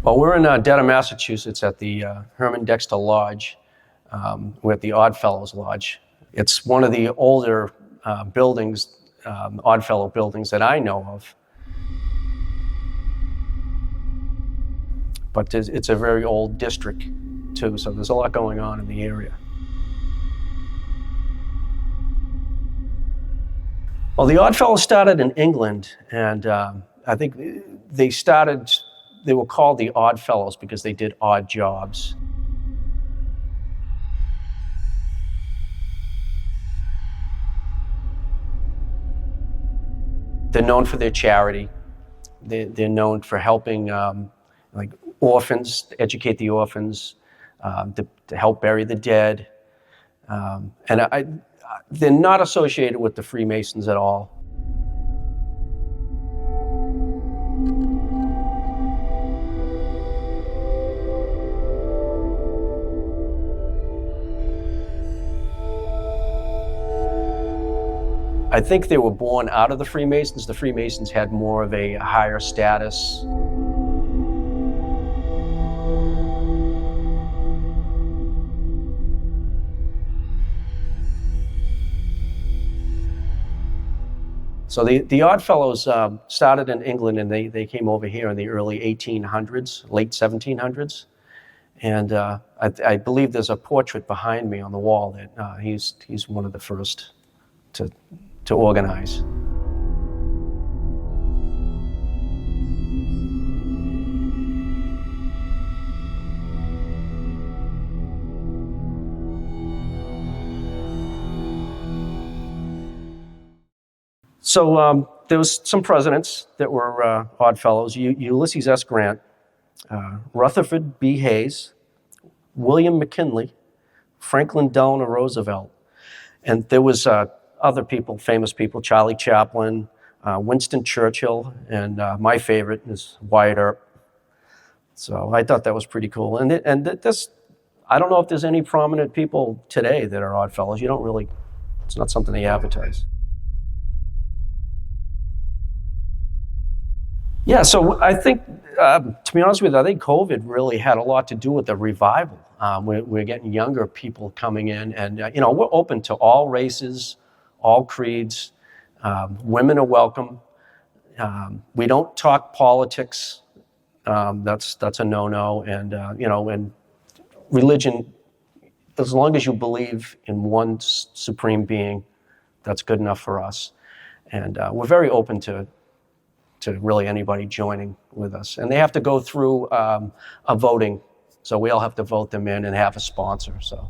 Well, we're in Dedham, Massachusetts at the Herman Dexter Lodge. We're at the Oddfellows Lodge. It's one of the older buildings, Oddfellow buildings that I know of. But it's a very old district too, so there's a lot going on in the area. Well, the Oddfellows started in England, and I think they were called the Oddfellows because they did odd jobs. They're known for their charity. They're known for helping like orphans, to educate the orphans, to help bury the dead. They're not associated with the Freemasons at all. I think they were born out of the Freemasons. The Freemasons had more of a higher status. So the Oddfellows started in England, and they came over here in the early 1800s, late 1700s. And I believe there's a portrait behind me on the wall that he's one of the first to organize. So there was some presidents that were Oddfellows: Ulysses S. Grant, Rutherford B. Hayes, William McKinley, Franklin Delano Roosevelt, and there was other people, famous people: Charlie Chaplin, Winston Churchill, and my favorite is Wyatt Earp. So I thought that was pretty cool. And this, I don't know if there's any prominent people today that are Oddfellows. You don't really, it's not something they advertise. Yeah, so I think, to be honest with you, I think COVID really had a lot to do with the revival. We're getting younger people coming in, and we're open to all races, all creeds. Women are welcome. We don't talk politics. That's a no-no. And and religion, as long as you believe in one supreme being, that's good enough for us. And we're very open to really anybody joining with us. And they have to go through a voting. So we all have to vote them in and have a sponsor. So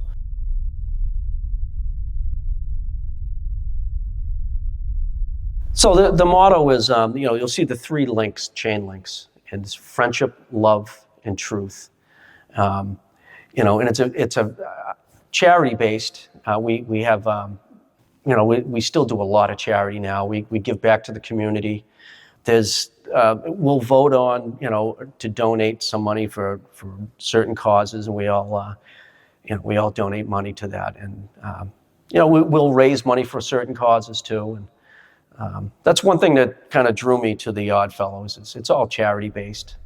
the motto is, you'll see the 3 links, chain links, and it's friendship, love, and truth. And it's a charity based. We have, we still do a lot of charity now. We give back to the community. We'll vote on, to donate some money for certain causes, and we all donate money to that. And, we'll raise money for certain causes too. And that's one thing that kind of drew me to the Oddfellows. It's all charity based.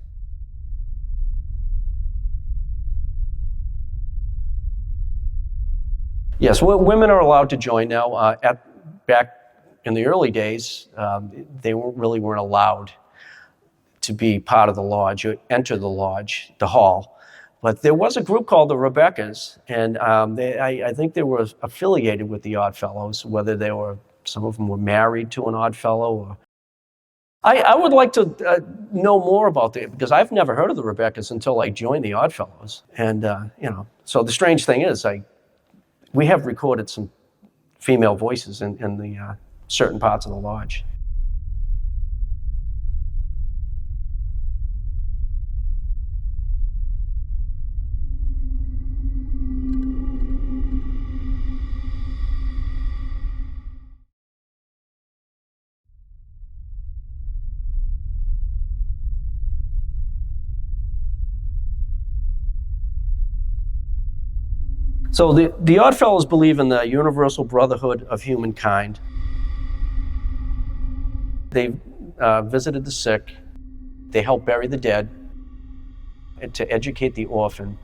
Yes, women are allowed to join now. Back in the early days, they weren't allowed to be part of the lodge or enter the lodge, the hall. But there was a group called the Rebeccas, and I think they were affiliated with the Oddfellows, whether some of them were married to an Oddfellow. Or I would like to know more about it, because I've never heard of the Rebeccas until I joined the Oddfellows. And, so the strange thing is, we have recorded some female voices in the certain parts of the lodge. So the Oddfellows believe in the universal brotherhood of humankind. They visited the sick. They help bury the dead. to educate the orphan.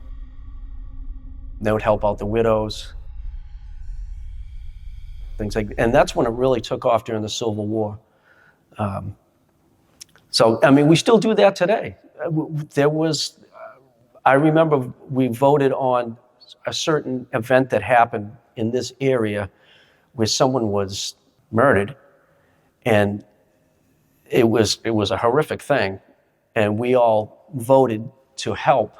They would help out the widows, things like that. And that's when it really took off during the Civil War. So, I mean, we still do that today. There was, I remember we voted on a certain event that happened in this area where someone was murdered, and it was a horrific thing, and we all voted to help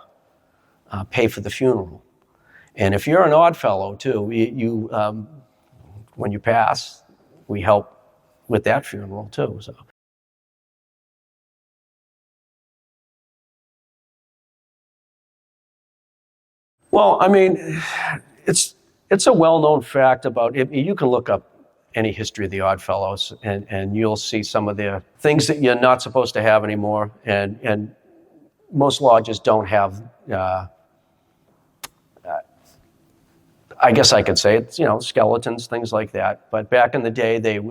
pay for the funeral. And if you're an odd fellow too, you when you pass, we help with that funeral too. So. Well, I mean, it's a well-known fact about it. You can look up any history of the Oddfellows, and you'll see some of their things that you're not supposed to have anymore. And most lodges don't have. I guess I could say it's, skeletons, things like that. But back in the day, it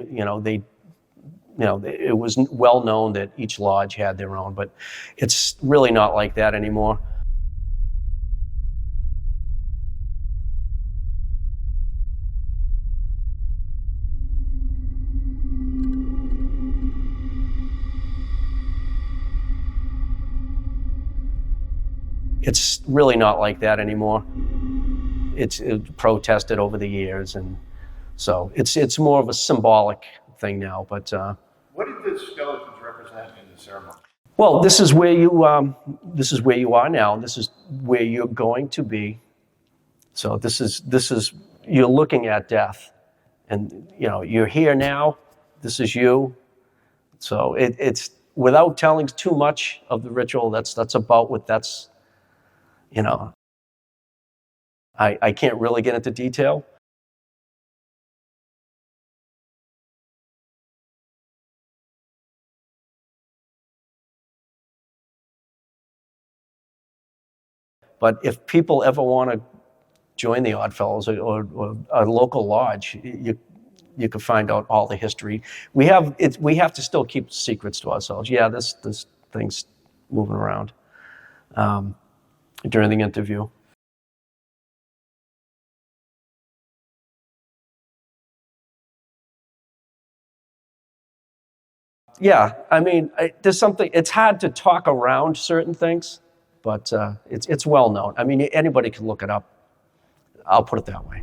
was well known that each lodge had their own. But it's really not like that anymore. It's really not like that anymore. It's protested over the years, and so it's more of a symbolic thing now. But what did the skeletons represent in the ceremony? Well, this is where you are now. This is where you're going to be. So this is you're looking at death, and you're here now. This is you. So it's without telling too much of the ritual. That's about what that's. I can't really get into detail. But if people ever want to join the Oddfellows or a local lodge, you can find out all the history. We have to still keep secrets to ourselves. Yeah, this thing's moving around during the interview. Yeah, I mean, there's something. It's hard to talk around certain things, but it's well known. I mean, anybody can look it up. I'll put it that way.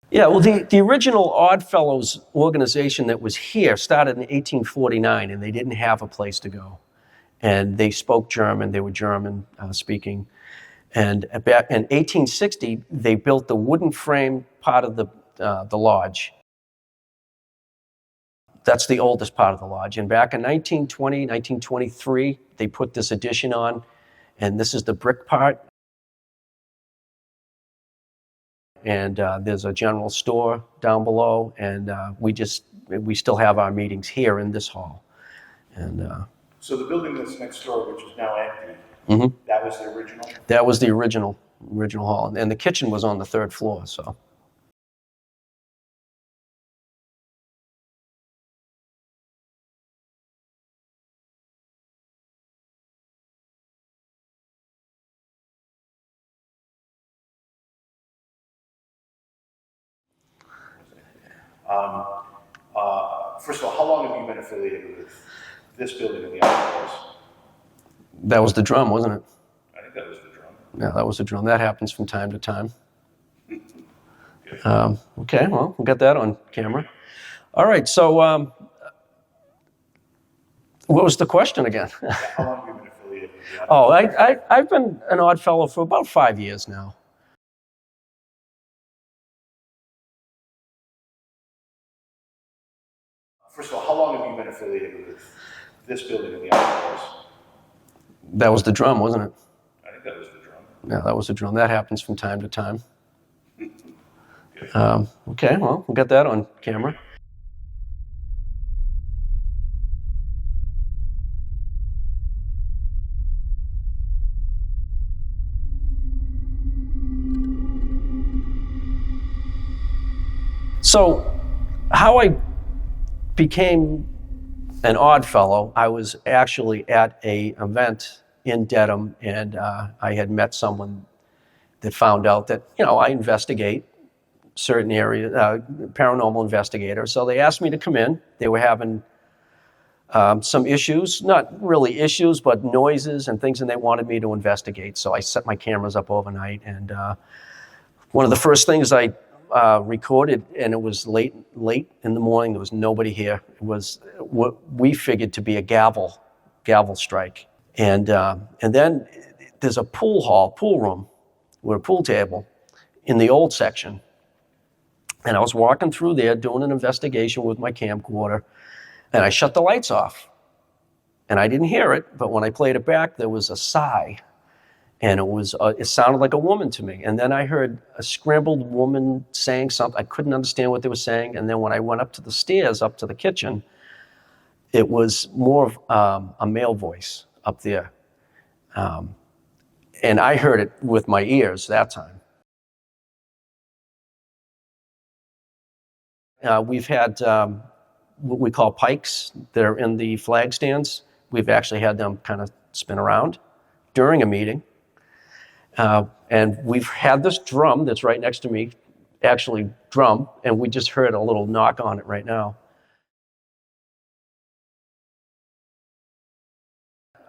Yeah, well, the original Oddfellows organization that was here started in 1849, and they didn't have a place to go. And they spoke German. They were German speaking. And back in 1860, they built the wooden frame part of the lodge. That's the oldest part of the lodge. And back in 1920, 1923, they put this addition on, and this is the brick part. And there's a general store down below, and we still have our meetings here in this hall. And so the building that's next door, which is now empty, that was the original? That was the original hall, and the kitchen was on the third floor. So. First of all, how long have you been affiliated with this building in the Archives? That was the drum, wasn't it? I think that was the drum. Yeah, that was the drum. That happens from time to time. Okay, well, we'll get that on camera. All right, so what was the question again? How long have you been affiliated with the Archives? I've been an Odd Fellow for about 5 years now. First of all, how long have you been affiliated with this building and the archivals? That was the drum, wasn't it? I think that was the drum. Yeah, that was the drum. That happens from time to time. Okay. Okay, well, we'll get that on camera. So, how I became an odd fellow, I was actually at an event in Dedham, and I had met someone that found out that, I investigate certain areas, paranormal investigator. So they asked me to come in. They were having some issues, not really issues, but noises and things, and they wanted me to investigate. So I set my cameras up overnight, and one of the first things I recorded, and it was late in the morning. There was nobody here. It was what we figured to be a gavel strike, and then there's a pool room with a pool table in the old section, and I was walking through there doing an investigation with my camcorder, and I shut the lights off, and I didn't hear it, but when I played it back, there was a sigh. And it sounded like a woman to me. And then I heard a scrambled woman saying something. I couldn't understand what they were saying. And then when I went up to the stairs, up to the kitchen, it was more of a male voice up there. And I heard it with my ears that time. We've had what we call pikes that are in the flag stands. We've actually had them kind of spin around during a meeting. And we've had this drum that's right next to me, actually drum, and we just heard a little knock on it right now.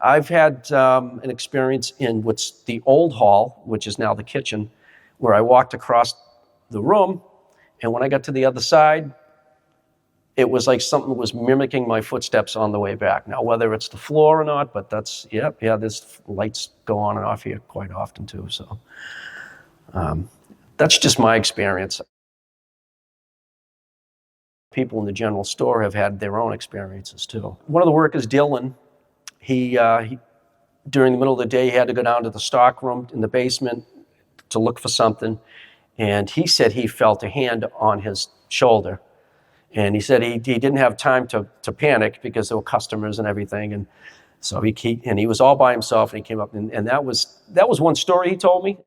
I've had an experience in what's the old hall, which is now the kitchen, where I walked across the room, and when I got to the other side, it was like something was mimicking my footsteps on the way back. Now, whether it's the floor or not, but there's lights go on and off here quite often too. So that's just my experience. People in the general store have had their own experiences too. One of the workers, Dylan, he during the middle of the day, he had to go down to the stock room in the basement to look for something, and he said he felt a hand on his shoulder. And he said he didn't have time to panic because there were customers and everything, and so he was all by himself. And he came up, and that was one story he told me.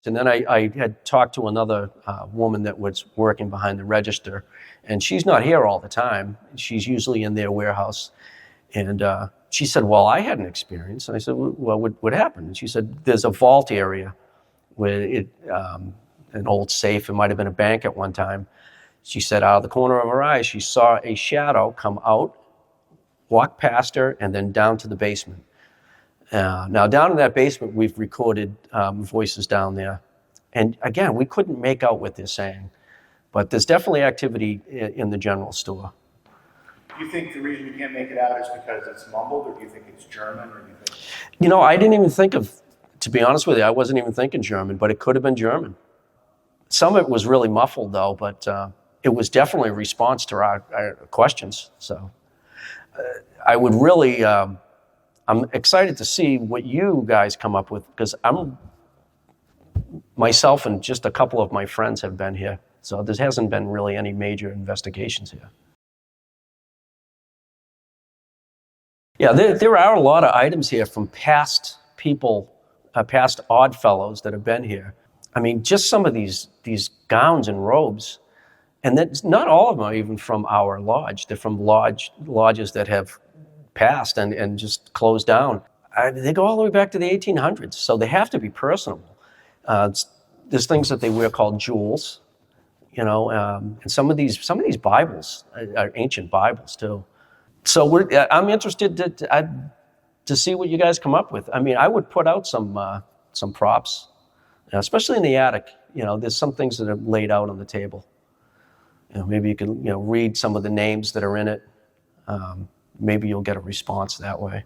And then I had talked to another woman that was working behind the register, and she's not here all the time. She's usually in their warehouse, and she said, "Well, I had an experience." And I said, "Well, what happened?" And she said, "There's a vault area where an old safe. It might have been a bank at one time." She said out of the corner of her eye, she saw a shadow come out, walk past her, and then down to the basement. Now, down in that basement, we've recorded voices down there. And again, we couldn't make out what they're saying. But there's definitely activity in the general store. Do you think the reason you can't make it out is because it's mumbled, or do you think it's German, or do you think... I didn't even think of, to be honest with you, I wasn't even thinking German, but it could have been German. Some of it was really muffled, though, but it was definitely a response to our questions. So I would really, I'm excited to see what you guys come up with, because myself and just a couple of my friends have been here. So there hasn't been really any major investigations here. Yeah, there are a lot of items here from past people, past odd fellows that have been here. I mean, just some of these gowns and robes, and then not all of them are even from our lodge. They're from lodges that have passed and just closed down. They go all the way back to the 1800s, so they have to be personable. There's things that they wear called jewels, and some of these Bibles are ancient Bibles too. So I'm interested to see what you guys come up with. I mean, I would put out some props. Especially in the attic, there's some things that are laid out on the table. Maybe you can, read some of the names that are in it. Maybe you'll get a response that way.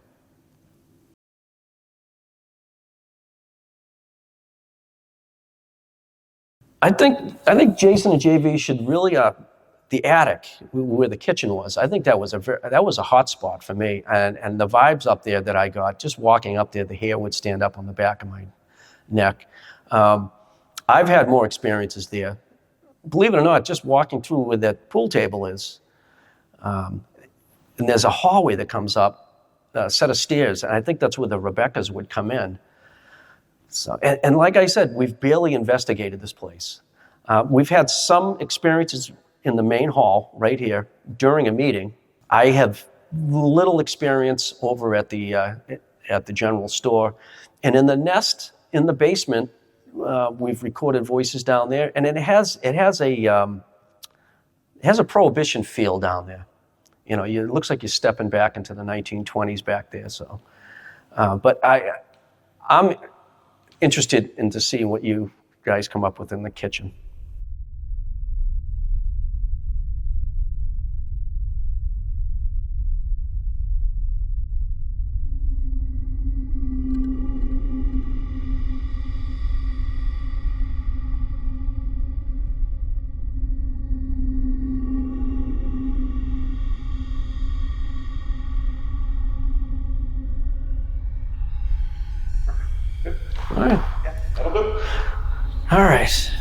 I think Jason and JV should really the attic where the kitchen was, I think that was a hot spot for me. And the vibes up there that I got, just walking up there, the hair would stand up on the back of my neck. I've had more experiences there. Believe it or not, just walking through where that pool table is, and there's a hallway that comes up, a set of stairs, and I think that's where the Rebeccas would come in. So, and like I said, we've barely investigated this place. We've had some experiences in the main hall right here during a meeting. I have little experience over at the general store, and in the nest in the basement, we've recorded voices down there, and it has a prohibition feel down there. You know, it looks like you're stepping back into the 1920s back there. So, but I'm interested in to see what you guys come up with in the kitchen. All right. Yeah, that'll do. All right.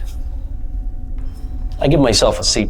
I give myself a C+.